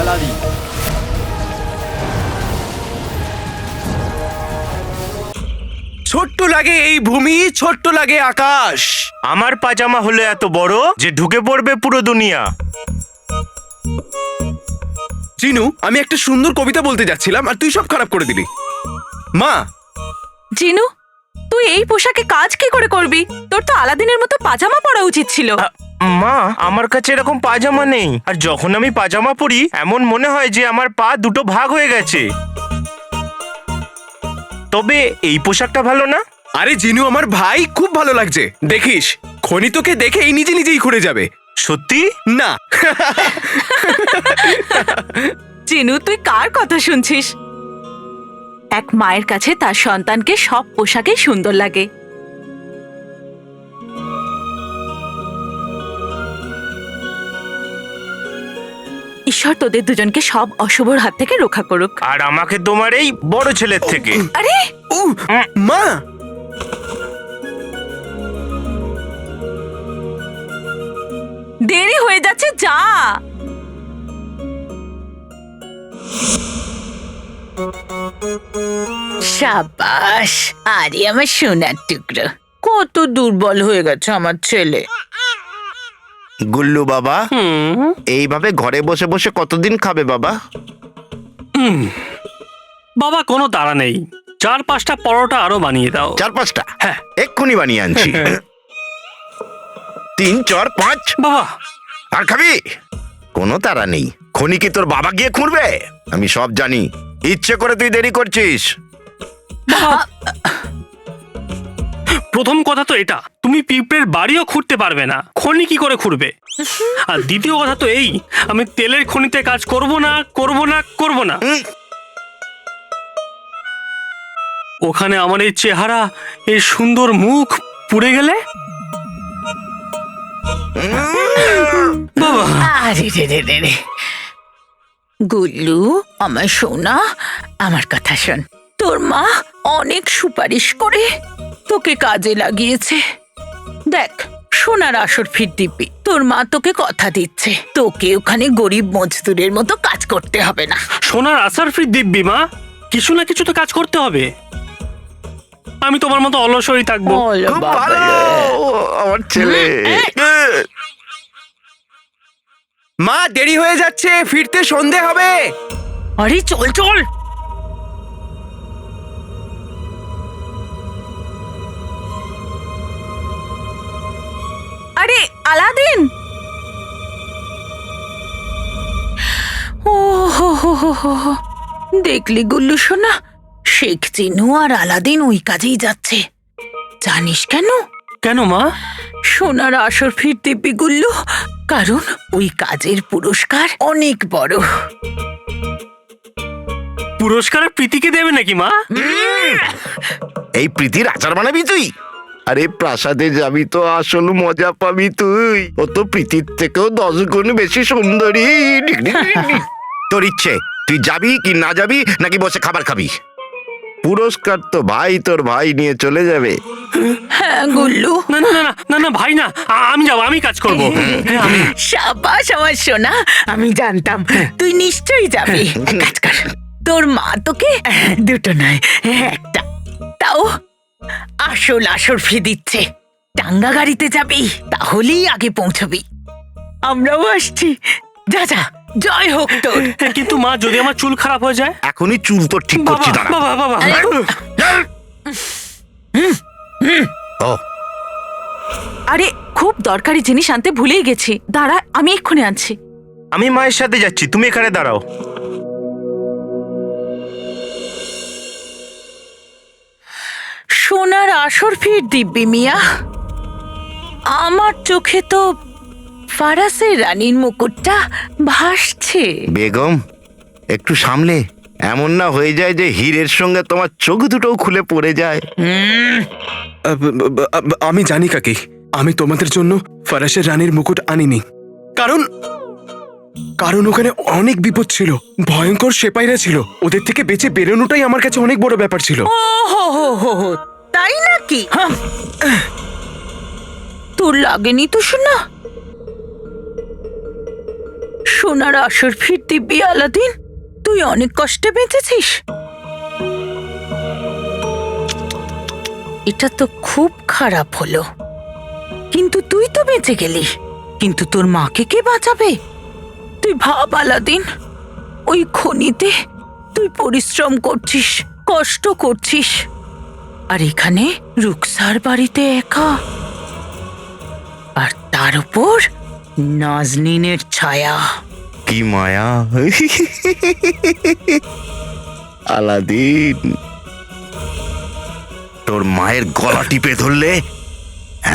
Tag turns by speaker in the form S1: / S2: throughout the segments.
S1: Aladdin.
S2: ছোট্ট লাগে এই ভূমি, ছোট্ট লাগে আকাশ।
S3: আমার পাজামা হলো এত বড় যে ঢুকে পড়বে পুরো দুনিয়া।
S2: চিনু, আমি একটা সুন্দর কবিতা বলতে যাচ্ছিলাম আর তুই সব খারাপ করে দিলি। মা,
S4: জিনু, তুই এই পোশাকে কাজ কি করে করবি? তোর তো আলাদিনের মতো পাজামা পরা উচিত ছিল।
S3: মা, আমার কাছে এরকম পাজামা নেই। আর যখন আমি পাজামা পরি এমন মনে হয় যে আমার পা দুটো ভাগ হয়ে গেছে। তবে এই পোশাকটা ভালো না?
S2: আরে জিনু, আমার ভাই, খুব ভালো লাগছে। দেখিস, খনি তোকে দেখেই নিজে নিজেই ঘুরে যাবে।
S3: সত্যি?
S2: না।
S4: জিনু, তুই কার কথা শুনছিস? এক মায়ের কাছে তার সন্তানকে সব পোশাকে সুন্দর লাগে। ঈশ্বর তোদের দুজনকে সব অশুভর হাত থেকে রক্ষা করুক।
S3: আর আমাকে তোমার এই বড় ছেলের থেকে।
S4: আরে
S2: মা,
S4: দেরি হয়ে যাচ্ছে, যা।
S5: সাবাস, আরে আমার সোনার টুকরো। কত দুর্বল হয়ে গেছে আমার ছেলে।
S6: গুল্লু বাবা, এইভাবে ঘরে বসে বসে কতদিন খাবে বাবা?
S1: বাবা, কোনো তাড়া নেই। 4-5টা পরোটা আরো বানিয়ে দাও।
S6: 4-5টা?
S1: হ্যাঁ।
S6: এক্ষুনি বানিয়ে আনছি। 3, 4, 5।
S1: বাবা,
S6: আর খাবি? কোনো তাড়া নেই। খনি কি তোর বাবা গিয়ে খুঁড়বে? আমি সব জানি। ইচ্ছে করে তুই দেরি করছিস।
S1: প্রথম কথা তো এটা, তুমি পিঁপড়ের বাড়িও খুঁড়তে পারবে না, খনি কি করে খুঁড়বে? আর দ্বিতীয় কথা তো এই, আমি তেলের খনিতে কাজ করব না, করব না, করব না। ওখানে আমার এই চেহারা, এই সুন্দর মুখ পুড়ে গেলে? বাবা,
S5: আরে রে রে রে রে। গুল্লু, আমার সোনা, আমার কথা শোন। তোর মা অনেক সুপারিশ করে তোকে কাজে লাগিয়েছে। দেখ, সোনার আসর ফির দিব্যি। তোর মা তোকে কথা দিচ্ছে, তোকে ওখানে গরিব মজদুরের মতো কাজ করতে হবে না।
S1: সোনার আসার ফির দিব্যি মা, কিছু না কিছু তো কাজ করতে হবে। আমি তোমার মতো অলসই থাকবো?
S6: খুব ভালো আমার ছেলে।
S2: মা, দেরি হয়ে যাচ্ছে, ফিরতে সন্ধে হবে।
S5: আরে চল চল।
S4: আরে আলাদিন!
S5: ও হো হো হো হো হো। দেখলি গুল্লু সোনা, শেখ চিনু আর আলাদিন ওই কাজেই যাচ্ছে। জানিস কেন?
S1: কেন মা?
S5: সোনার আসর ফির দিব্যি গুল্লু, কারণ ওই কাজের পুরস্কার অনেক বড়।
S1: পুরস্কার প্রীতিকে দেবে নাকি মা?
S6: এই প্রীতির আচার বানাবি তুই? আরে প্রাসাদে যাবি তো আসল মজা পাবি তুই। ও তো প্রীতির থেকেও 10 গুণ বেশি সুন্দরী। তোর ইচ্ছে, তুই যাবি কি না যাবি, নাকি বসে খাবার খাবি? পুরস্কার তো ভাই তোর ভাই নিয়ে চলে যাবে।
S5: হ্যাঁ গুল্লু।
S1: না না না না না ভাই না, আমি যাবো, আমি কাজ করবো। আমি
S5: সাবাস আমার সোনা, আমি জানতাম তুই নিশ্চয়ই যাবি। এক কাজ কর, তোর মা তোকে দুটো নয় একটা, তাও আসল আসর ফি দিচ্ছে। টাঙ্গা গাড়িতে যাবি, তাহলেই আগে পৌঁছবি। আমরাও আসছি। যা যা, জয় হোক তোর।
S1: কিন্তু মা, যদি আমার চুল খারাপ হয়ে যায়?
S6: এখনই চুল তোর ঠিক করছি, দাঁড়া।
S1: বাবা বাবা,
S6: ও,
S4: আরে খুব দরকারি জিনিস আনতে ভুলেই গেছি, দাঁড়া, আমি এক্ষুনি আনছি।
S3: আমি মায়ের সাথে যাচ্ছি, তুমি এখানে দাঁড়াও।
S5: সোনার আসর ফির দিব্যি মিয়া। আমার চোখে তো ফারাসের রানীর মুকুটটা ভাসছে।
S6: বেগম একটু সামলে, এমন না হয়ে যায় যে হীরের সঙ্গে তোমার চোখ দুটোও খুলে পড়ে যায়।
S2: আমি জানি কাকি, আমি তোমাদের জন্য ফরাসের রানীর মুকুট আনিনি, কারণ কারণ ওখানে অনেক বিপদ ছিল, ভয়ঙ্কর সেপাইরা ছিল। ওদের থেকে বেঁচে বেরোনোটাই আমার কাছে অনেক বড় ব্যাপার ছিল।
S5: ও হো হো হো হো, তাই নাকি? তোর লাগেনি তো শোনা? সোনার আসর ফির দিব্যি আলাদিন, তুই অনেক কষ্টে বেঁচেছিস। এটা তো খুব খারাপ হলো, কিন্তু তুই তো বেঁচে গেলি, কিন্তু তোর মাকে কে বাঁচাবে? তুই ভাব আলাদিন, ওই খনিতে তুই পরিশ্রম করছিস, কষ্ট করছিস, আর এখানে রুকসার বাড়িতে একা, আর তার উপর নাজনীনের ছায়া।
S6: কি মায়া! আলাদিন, তোর মায়ের গলা টিপে ধরলে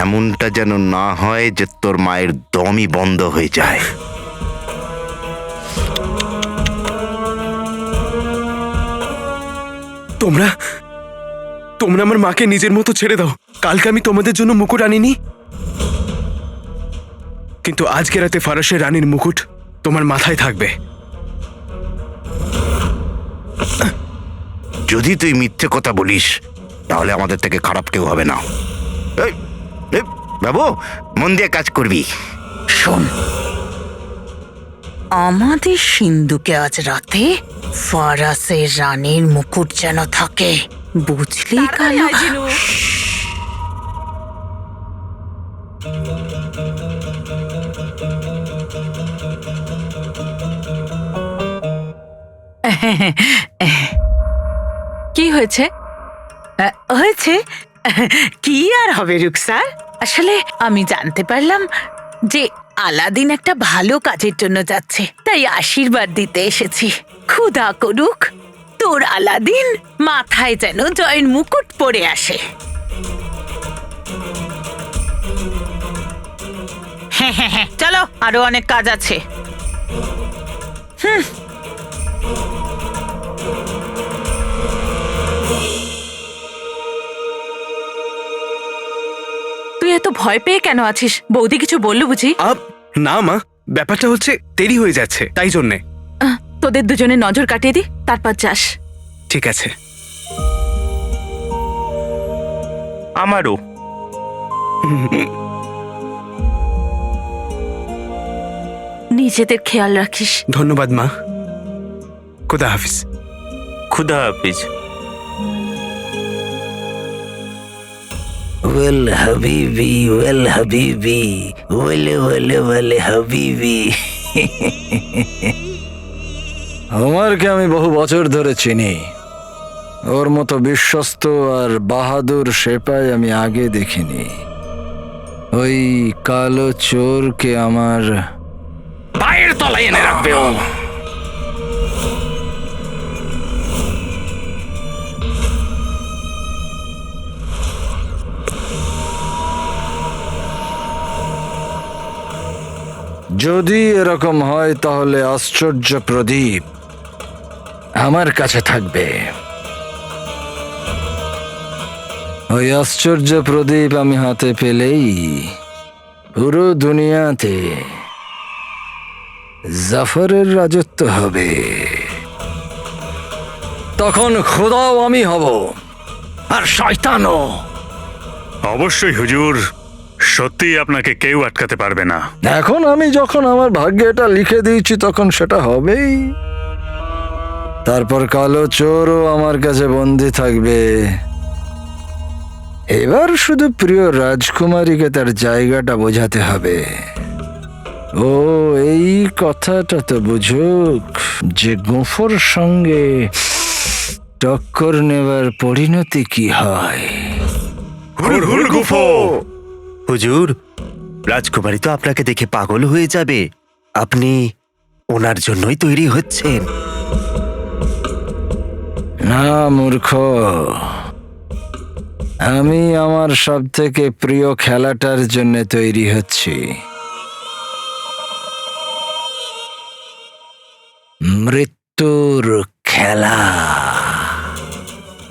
S6: এমনটা যেন না হয় যে তোর মায়ের দমই বন্ধ হয়ে যায়।
S2: তোমরা তোমরা আমার মাকে নিজের মতো ছেড়ে দাও। কালকে আমি তোমাদের জন্য মুকুট আনিনি, কিন্তু আজকে রাতে ফারাসের রানীর মুকুট তোমার মাথায় থাকবে।
S6: যদি তুই মিথ্যে কথা বলিস তাহলে আমাদের থেকে খারাপ কেউ হবে না। এই, এই, বাবু, মন দিয়ে কাজ করবি।
S5: শোন, আমাদের সিন্ধুকে আজ রাতে ফারাসের রানীর মুকুট যেন থাকে, বুঝলি
S4: তাড়াতাড়ি
S5: কালো?
S4: আয় জিনু। কি হয়েছে?
S5: হয়েছে কি আর হবে রুকসার, আসলে আমি জানতে পারলাম যে আলাদিন একটা ভালো কাজের জন্য যাচ্ছে, তাই আশীর্বাদ দিতে এসেছি। খোদা করুক তোর আলাদিন মাথায় যেন জয়ের মুকুট পরে আসে। হ্যাঁ হ্যাঁ হ্যাঁ, চলো, আরো অনেক কাজ আছে।
S4: তুই এত ভয় পেয়ে কেন আছিস? বৌদি কিছু বললো বুঝি?
S2: না মা, ব্যাপারটা হচ্ছে দেরি হয়ে যাচ্ছে, তাই জন্যে।
S4: তোদের দুজনের নজর কাটিয়ে দি, তারপর যাস।
S2: ঠিক আছে।
S3: আমারও।
S4: নিজেদের খেয়াল রাখিস।
S2: ধন্যবাদ মা, খুদা হাফিজ।
S3: খুদা হাফিজ।
S7: ওয়েল হাবিবি, ওয়েল হাবিবি, ওয়েলে ওয়েলে ওয়েলে হাবিবি।
S8: ওমরকে আমি বহু বছর ধরে চিনি। ওর মতো বিশ্বস্ত আর বাহাদুর সেপাই আমি আগে দেখিনি। ওই কালো চোরকে আমার
S2: পায়ের তলায় এনে রাখবে ও।
S8: যদি এরকম হয় তাহলে আশ্চর্য প্রদীপ আমার কাছে থাকবে। ওই আশ্চর্য প্রদীপ আমি হাতে পেলেই পুরো দুনিয়াতে জাফরের রাজত্ব হবে। তখন খোদাও আমি হব, আর শয়তানও।
S9: অবশ্যই হুজুর, সত্যিই আপনাকে কেউ আটকাতে পারবে না।
S8: এখন আমি যখন আমার ভাগ্যে এটা লিখে দিয়েছি তখন সেটা হবেই। তারপর কালো চোরও আমার কাছে বন্দী থাকবে। এবার শুধু প্রিয় রাজকুমারীকে তার জায়গাটা বোঝাতে হবে। ও এই কথাটা তো বুঝুক যে গোফর সঙ্গে টক্কর নেবার পরিণতি কি হয়।
S9: হুর হুর গুফো।
S10: হুজুর, রাজকুমারী তো আপনাকে দেখে পাগল হয়ে যাবে। আপনি ওনার জন্যই তৈরি হচ্ছেন।
S8: না মূর্খ, আমি আমার সব থেকে প্রিয় খেলাটার জন্য তৈরি হচ্ছি। মৃত্যুর খেলা।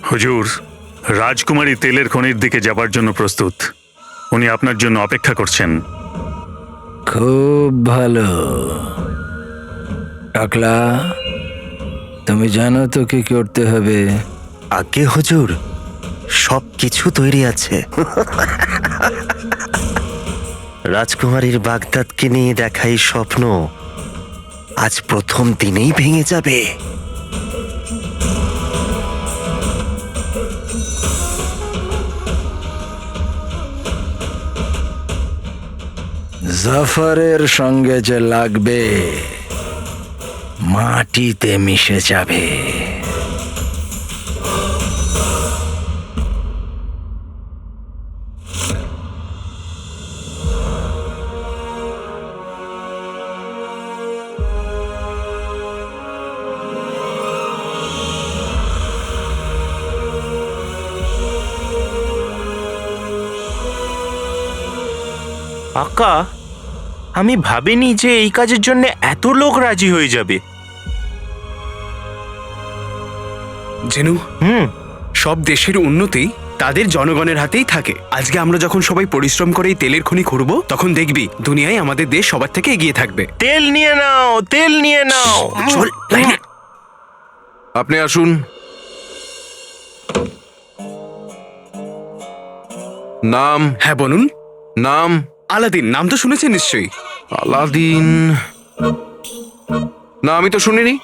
S9: হুজুর, রাজকুমারী তেলের খনির দিকে যাবার জন্য প্রস্তুত। উনি আপনার জন্য অপেক্ষা করছেন।
S8: খুব ভালো। টাকলা, তুমি জানো তো কি করতে হবে?
S10: আগে হুজুর, সব কিছু তৈরি আছে। রাজকুমারীর বাগদাদকে নিয়ে দেখাই স্বপ্ন আজ প্রথম দিনেই ভেঙে যাবে।
S8: জাফরের সঙ্গে যে লাগবে মাটিতে মিশে যাবে।
S3: আকা, আমি ভাবিনি যে এই কাজের জন্য এত লোক রাজি হয়ে যাবে।
S2: জেনু, সব দেশের উন্নতি তাদের জনগণের হাতেই থাকে। আজকে আমরা যখন সবাই পরিশ্রম করে এই তেলের খনি খুঁড়ব, তখন দেখবি দুনিয়ায় আমাদের দেশ সবার থেকে এগিয়ে থাকবে।
S3: তেল নিয়ে নাও, তেল নিয়ে নাও।
S2: চল লাইনে।
S11: আপনি আসুন। নাম?
S2: হ্যাঁ বলুন।
S11: নাম?
S2: আলাদিন। নাম তো শুনেছেন নিশ্চয়ই।
S11: আলাদিন? না, আমি তো শুনিনি।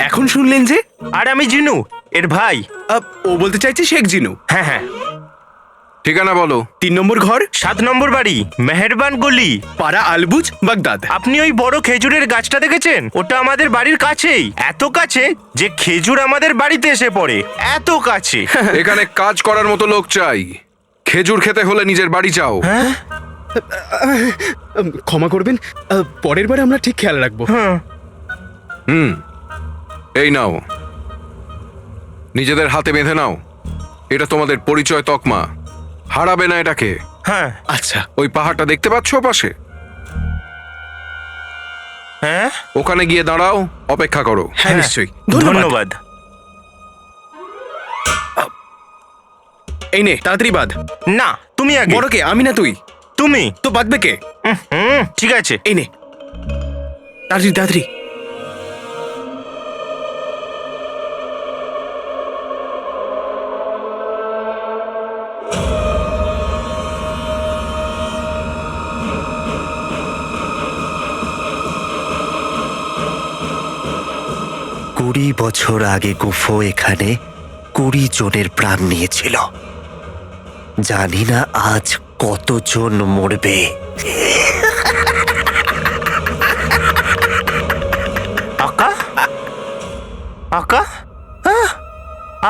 S2: এখন শুনলেন যে?
S3: আর আমি জিনু, এর ভাই।
S2: ও বলতে চাইছে শেখ জিনু।
S3: হ্যাঁ হ্যাঁ।
S11: ঠিকানা বলো।
S2: 3 নম্বর ঘর,
S3: 7 নম্বর বাড়ি, মেহেরবান গলি,
S2: পাড়া আলবুজ, বাগদাদ।
S3: আপনি ওই বড় খেজুরের গাছটা দেখেছেন? ওটা আমাদের বাড়ির কাছেই, এত কাছে যে খেজুর আমাদের বাড়িতে এসে পড়ে, এত কাছে।
S11: এখানে কাজ করার মতো লোক চাই। খেজুর খেতে হলে নিজের বাড়ি যাও।
S2: ক্ষমা করবেন, পরের বার আমরা ঠিক খেয়াল রাখবো।
S11: এই নাও, নিজেদের হাতে বেঁধে নাও। এটা তোমাদের পরিচয় তকমা, হারাবে না এটাকে।
S3: হ্যাঁ।
S2: আচ্ছা,
S11: ওই পাহাড়টা দেখতে পাচ্ছ পাশে?
S3: হ্যাঁ,
S11: ওখানে গিয়ে দাঁড়াও, অপেক্ষা করো।
S2: হ্যাঁ নিশ্চয়ই।
S3: ধন্যবাদ।
S2: এই নে, তাড়াতাড়ি বাঁধ।
S3: না, তুমি আগে।
S2: বড় কে, আমি না তুই?
S3: তুমি
S2: তো বাঁধবে কে?
S3: ঠিক আছে।
S2: এই নে, তাড়াতাড়ি তাড়াতাড়ি।
S10: কুড়ি বছর আগে গুফো এখানে 20 জনের প্রাণ নিয়েছিল। জানি না আজ কতজন মরবে।
S3: আকা, আকা,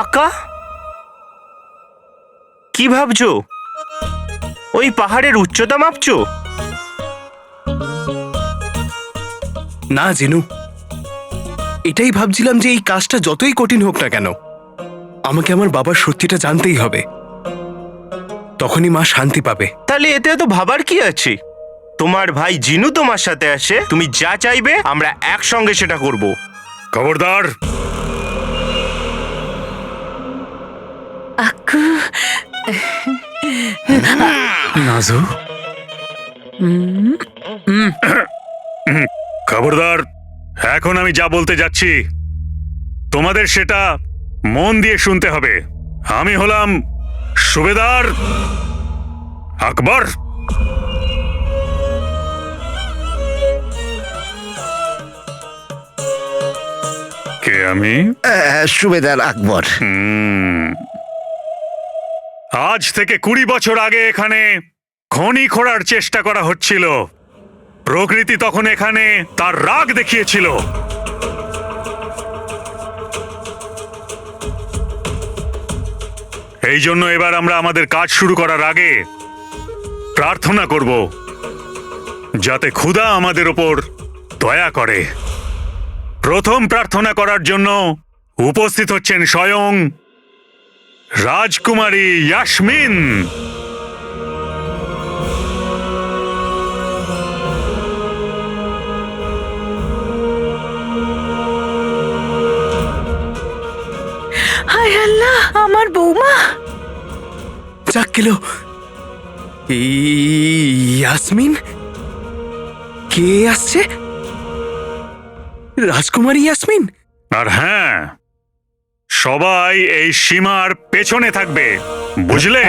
S3: আকা, কি ভাবছো? ওই পাহাড়ের উচ্চতা মাপছো?
S2: না জিনু, এটাই ভাবছিলাম যে এই কাজটা যতই কঠিন হোক না কেন, আমাকে আমার বাবার সত্যিটা জানতেই হবে। তখনই মা শান্তি পাবে।
S3: তাহলে এতে তো ভাবার কি আছে? তোমার ভাই জিনু তোমার সাথে আসে, তুমি যা চাইবে আমরা একসঙ্গে সেটা করব।
S9: খবরদার!
S5: আকু,
S9: নাজু, খবরদার! এখন আমি যা বলতে যাচ্ছি তোমাদের সেটা মন দিয়ে শুনতে হবে। আমি হলাম সুবেদার আকবর। কে আমি?
S6: সুবেদার আকবর।
S9: আজ থেকে 20 বছর আগে এখানে খনি খোঁড়ার চেষ্টা করা হচ্ছিল। প্রকৃতি তখন এখানে তার রাগ দেখিয়েছিল। এই জন্য এবার আমরা আমাদের কাজ শুরু করার আগে প্রার্থনা করব যাতে খোদা আমাদের ওপর দয়া করে। প্রথম প্রার্থনা করার জন্য উপস্থিত হচ্ছেন স্বয়ং রাজকুমারী ইয়াসমিন।
S4: হায় আল্লাহ, আমার বৌমা।
S2: যাক গেল। ইয়াসমিন? কে আসছে? রাজকুমারী ইয়াসমিন?
S9: আর হ্যাঁ, সবাই এই সীমার পেছনে থাকবে, বুঝলে?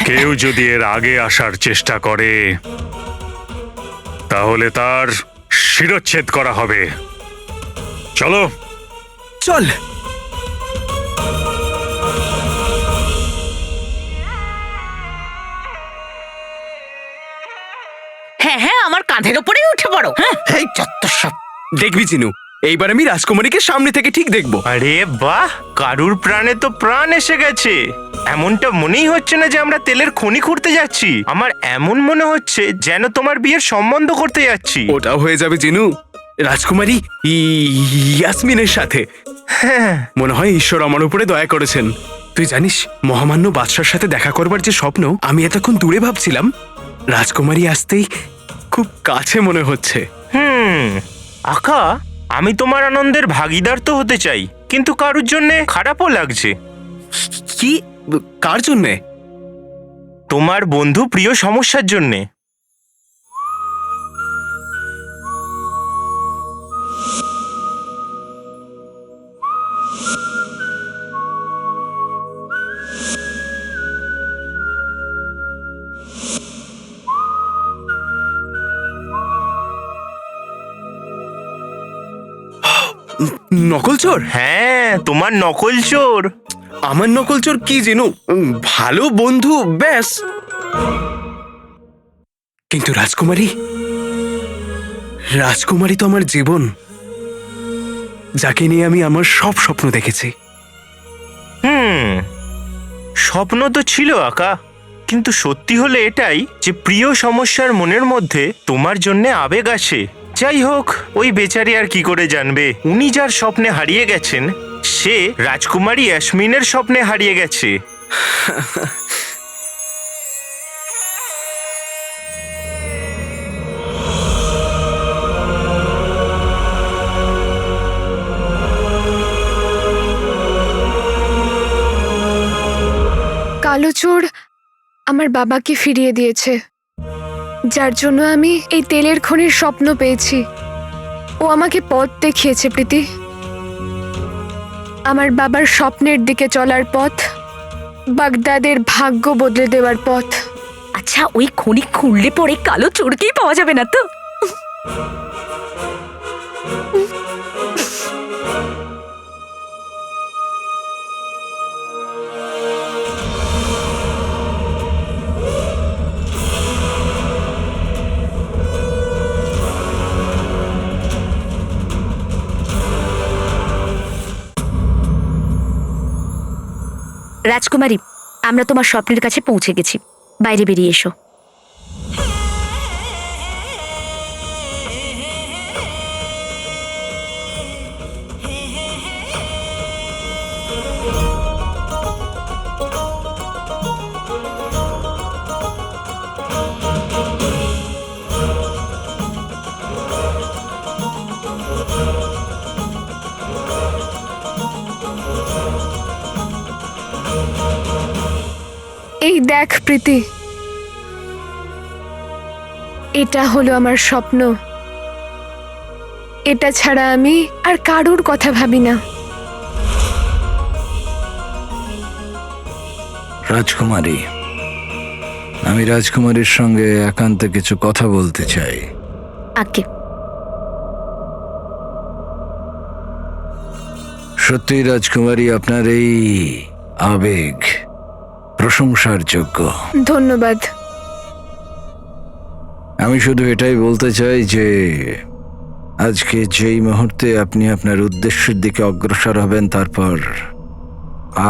S9: কেউ যদি এর আগে আসার চেষ্টা করে তাহলে তার শিরচ্ছেদ করা হবে। চলো।
S2: চল।
S5: হ্যাঁ হ্যাঁ, আমার কাঁধের ওপরেই উঠে পড়ো। হ্যাঁ,
S7: এই চত্বর সব।
S2: দেখবি চিনু, এইবার আমি রাজকুমারীকে সামনে থেকে ঠিক দেখবো।
S3: আরে বাহ, কারুর প্রাণে তো প্রাণ এসে গেছে। এমনটা মনেই হচ্ছে না যে আমরা তেলের খনি খুঁড়তে যাচ্ছি। আমার এমন মনে হচ্ছে যেন তোমার বিয়ের সম্বন্ধ করতে যাচ্ছি।
S2: ওটাও হয়ে যাবে চিনু, রাজকুমারী ইয়াসমিনের সাথে। মনে হয় ঈশ্বর আমার উপরে দয়া করেছেন। তুই জানিস, মহামান্য বাদশার সাথে দেখা করবার যে স্বপ্ন আমি এতক্ষণ দূরে ভাবছিলাম, রাজকুমারী আসতেই খুব কাছে মনে হচ্ছে।
S3: আকা, আমি তোমার আনন্দের ভাগিদার তো হতে চাই, কিন্তু কারুর জন্য খারাপও লাগছে।
S2: কি? কার জন্যে?
S3: তোমার বন্ধু প্রিয় সমস্যার জন্যে।
S2: নকল চোর?
S3: হ্যাঁ, তোমার নকল চোর।
S2: আমার নকল চোর কি জিনু? ভালো বন্ধু ব্যাস। কিন্তু রাজকুমারী, রাজকুমারী তো আমার জীবন, যাকে নিয়ে আমি আমার সব স্বপ্ন দেখেছি।
S3: স্বপ্ন তো ছিল আকা, কিন্তু সত্যি হলে এটাই যে প্রিয় সমস্যার মনের মধ্যে তোমার জন্য আবেগ আসে। যাই হোক, ওই বেচারি আর কি করে জানবে, উনি যার স্বপ্নে হারিয়ে গেছেন সে রাজকুমারী ইয়াসমিনের স্বপ্নে হারিয়ে গেছে।
S12: কালো চোর আমার বাবাকে ফিরিয়ে দিয়েছে, যার জন্য আমি এই তেলের খনির স্বপ্ন পেয়েছি। ও আমাকে পথ দেখিয়েছে প্রীতি, আমার বাবার স্বপ্নের দিকে চলার পথ, বাগদাদের ভাগ্য বদলে দেওয়ার পথ।
S4: আচ্ছা, ওই খনি খুললে পরে কালো চোরকেই পাওয়া যাবে না তো? রাজকুমারী, আমরা তোমার স্বপ্নের কাছে পৌঁছে গেছি, বাইরে বেরিয়ে এসো।
S12: এই দেখ প্রীতি, এটা হলো আমার স্বপ্ন। এটা ছাড়া আমি আর কারোর কথা ভাবি না।
S8: রাজকুমারী, আমি রাজকুমারীর সঙ্গে একান্তে কিছু কথা বলতে চাই।
S4: আগে
S8: সত্যি রাজকুমারী, আপনার এই আবেগ প্রশংসার যোগ্য।
S12: ধন্যবাদ।
S8: আমি শুধু এটাই বলতে চাই যে আজকে যেই মুহূর্তে আপনি আপনার উদ্দেশ্যের দিকে অগ্রসর হবেন, তারপর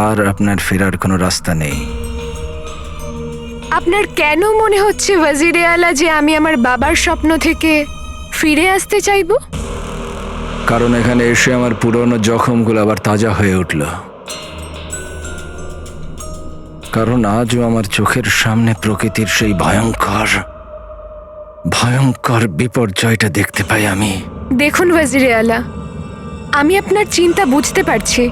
S8: আর আপনার ফেরার কোনো রাস্তা নেই।
S12: আপনার কেন মনে হচ্ছে ওয়াজিরে আলা যে আমি আমার বাবার স্বপ্ন থেকে ফিরে আসতে চাইবো?
S8: কারণ এখানে এসে আমার পুরনো জখমগুলো আবার তাজা হয়ে উঠল। কারণ আজও আমার চোখের সামনে প্রকৃতির সেই ভয়ঙ্কর ভয়ঙ্কর বিপর্যয়টা দেখতে পাই আমি।
S12: দেখুন ওয়াজিরে আলা, আমি আপনার চিন্তা বুঝতে পারছি,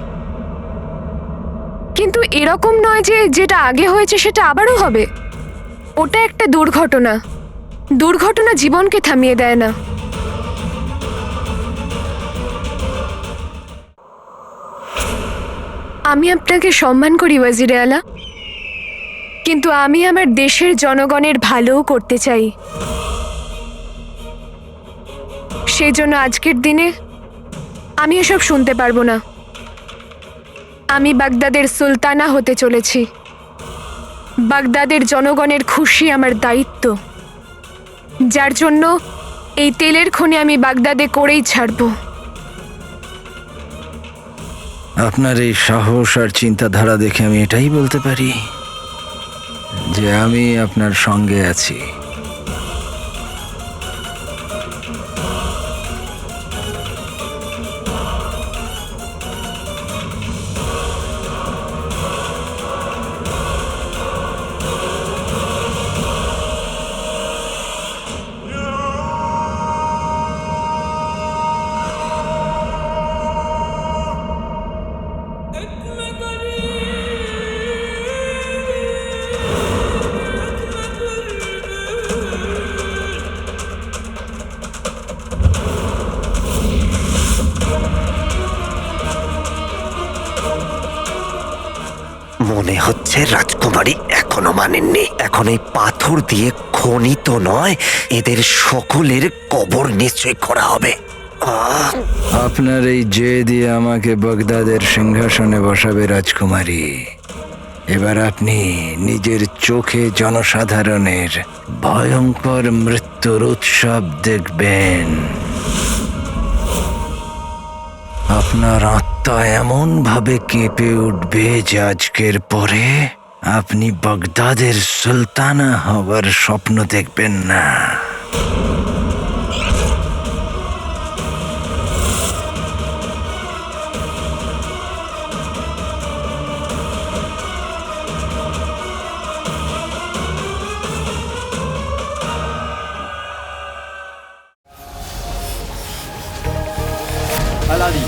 S12: কিন্তু এরকম নয় যে যেটা আগে হয়েছে সেটা আবারও হবে। ওটা একটা দুর্ঘটনা। দুর্ঘটনা জীবনকে থামিয়ে দেয় না। আমি আপনাকে সম্মান করি ওয়াজিরে আলা, কিন্তু আমি আমার দেশের জনগণের ভালোও করতে চাই। সেই জন্য আজকের দিনে আমি এসব শুনতে পারবো না। আমি বাগদাদের সুলতানা হতে চলেছি। বাগদাদের জনগণের খুশি আমার দায়িত্ব, যার জন্য এই তেলের খনি আমি বাগদাদে করেই ছাড়বো।
S8: আপনার এই সাহস আর চিন্তাধারা দেখে আমি এটাই বলতে পারি যে আমি আপনার সঙ্গে আছি।
S10: মনে হচ্ছে রাজকুমারী এখনো মানেননি। এখন এই পাথর দিয়ে খনি তো নয়, এদের সকলের কবর নিশ্চয় করা হবে।
S8: আপনার এই জে দিয়ে আমাকে বাগদাদের সিংহাসনে বসাবে রাজকুমারী। এবার আপনি নিজের চোখে জনসাধারণের ভয়ঙ্কর মৃত্যুর উৎসব দেখবেন। আপনার আত্মা এমন ভাবে কেঁপে উঠবে যে আজকের পরে আপনি বাগদাদের সুলতানা হবার স্বপ্ন দেখবেন না।
S13: আলাদি